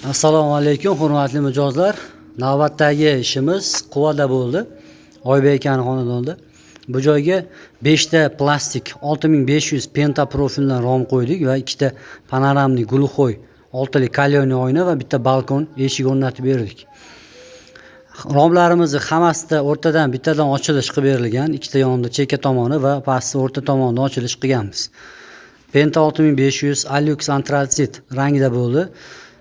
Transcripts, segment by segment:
Assalomu alaykum, hurmatli mijozlar. Navbatdagi ishimiz Quvada bo'ldi. Oybek akaning xonadonida. Bu joyga 5 ta plastik 6500 penta profildan rom qo'ydik va 2 ta panoramli gluxoy 6 li kalyonli oyna va bitta balkon eshik o'rnatib berdik. Romlarimizni hammasida o'rtadan bittadan ochilish qilib berilgan, ikkita yonida chekka tomoni va pastda o'rta tomonda ochilish qilganmiz. Penta 6500 Alux antratsit rangida bo'ldi.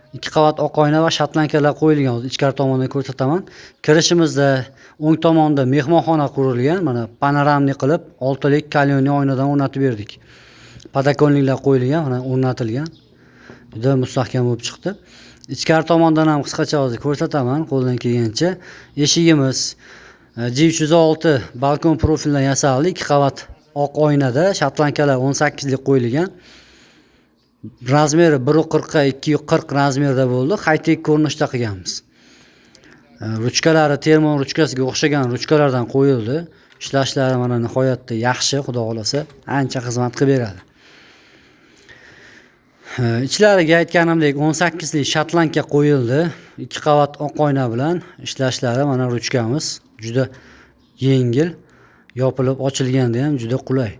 2 qavat oq oyna va shotlankalar qo'yilgan. Ichkari tomondan ko'rsataman. Kirishimizda o'ng tomonda mehmonxona qurilgan. Mana panoramli qilib 6 lik kalyonli oynadan o'rnatib berdik. Padakonliklar qo'yilgan, mana o'rnatilgan. Juda mustahkam bo'lib chiqdi. Ichkari tomondan ham qisqacha hozir ko'rsataman qo'ldan kelgancha. Eshigimiz G306 balkon profildan yasaldi. 2 qavat oq oynada shotlankalar 18 lik qo'yilgan. Razmeri 1.40 ga 2.40 razmerda bo'ldi. High-tech ko'rinishda qilganmiz. Ruchkalari termon ruchkasiga o'xshagan ruchkalardan qo'yildi. Ishlashlari mana nihoyatda yaxshi, xudo xolasa, ancha xizmat qilib beradi. Ichlariga aytganimdek 18 lik shotlanka qo'yildi. 2 qavat oq oyna bilan ishlashlari mana ruchkamiz juda yengil, yopilib ochilganda ham juda qulay.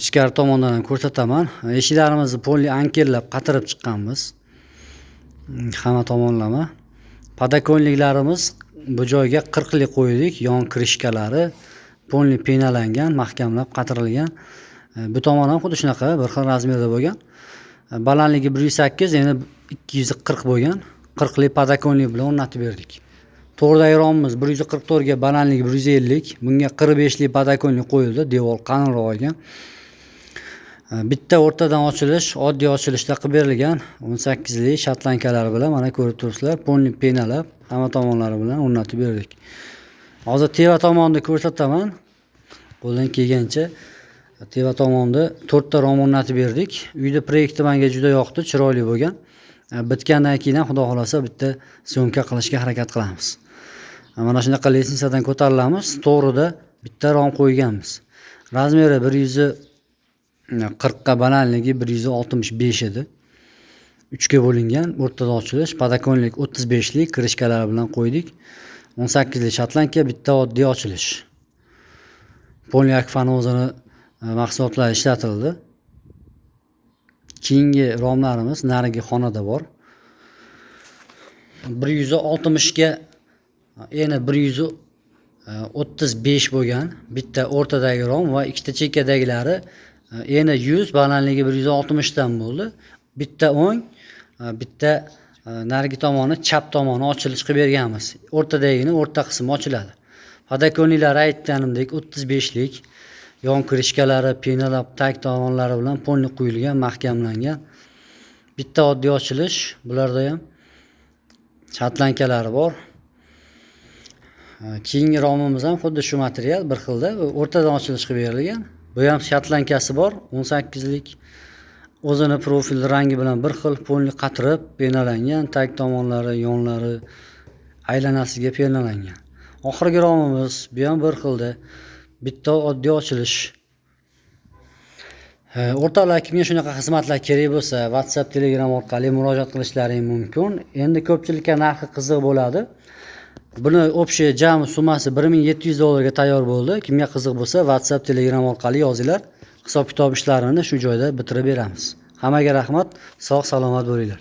Ichkari tomondan ham ko'rsataman. Eshiklarimizni polli ankerlab qatirib chiqqanmiz. Hamma tomonlama. Padakonliklarimiz bu joyga 40 lik qo'ydik. Yon krishkalari polli penalangan, mahkamlab qatirilgan. Bu tomon ham xuddi shunaqa bir xil razmerda bo'lgan. Balandligi 108, endi 240 bo'lgan. 40 lik padakonlik bilan o'rnatib berdik. To'g'ridagi romimiz 144 ga, balandligi 150. Bunga 45 lik padakonlik qo'yildi, devor qalinroq olgan. Bitta o'rtadan ochilish, oddiy ochilishda qilib berilgan. 18 lik shotlankalar bilan mana ko'rib turibsizlar, polni penalab hamma tomonlari bilan o'rnatib berdik. Hozir teva tomonni ko'rsataman. Qo'ldan kelgancha teva tomonda 4 ta rom o'rnatib berdik. Uyda proyekti menga juda yoqdi, chiroyli bo'lgan. Bitgandan keyin ham xudo xolasa bitta syomka qilishga harakat qilamiz. Mana shunaqa lestnitsadan ko'tarilamiz. To'g'rida bitta rom qo'yganmiz. Razmeri 140 ga, balandligi 165 edi. 3 ga bo'lingan, o'rtada ochilish, padakonlik 35 lik krishkalar bilan qo'ydik. 18 lik shotlanka, bitta oddiy ochilish. Polyak fanozini mahsulotlari ishlatildi. Keyingi romlarimiz narigi xonada bor. 160 ga yana 135 bo'lgan bitta o'rtadagi rom va ikkita chekkadagilari yana 100, balandligi 160 dan bo'ldi. Bitta o'ng, bitta narigi tomoni, chap tomoni ochilish qilib berganmiz. O'rtadagini o'rta qismi ochiladi. Padakonliklar aytganimdek 35 lik, yon krishkalari penalab tag tomonlari bilan polni quyilgan, mahkamlangan. Bitta oddiy ochilish, bularda ham shotlankalari bor. Keyingi romimiz ham xuddi shu material bir xilda, o'rtadan ochilish qilib berilgan. Bu ham shotlankasi bor, 18 lik. O'zini profil rangi bilan bir xil polni qatirib, penalangan, tag tomonlari, yonlari aylanasiga penalangan. Oxirgi romimiz bu ham bir xilda, bitta oddiy ochilish. O'rtoqlar, kimga shunaqa xizmatlar kerak bo'lsa, WhatsApp, Telegram orqali murojaat qilishlaring mumkin. Endi ko'pchilikka narxi qiziq bo'ladi. Buni общий jami summasi $1700 ga tayyor bo'ldi. Kimga qiziq bo'lsa, WhatsApp, Telegram orqali yozinglar. Hisob-kitob ishlarini shu joyda bitirib beramiz. Hammaga rahmat, sog' salomat bo'linglar.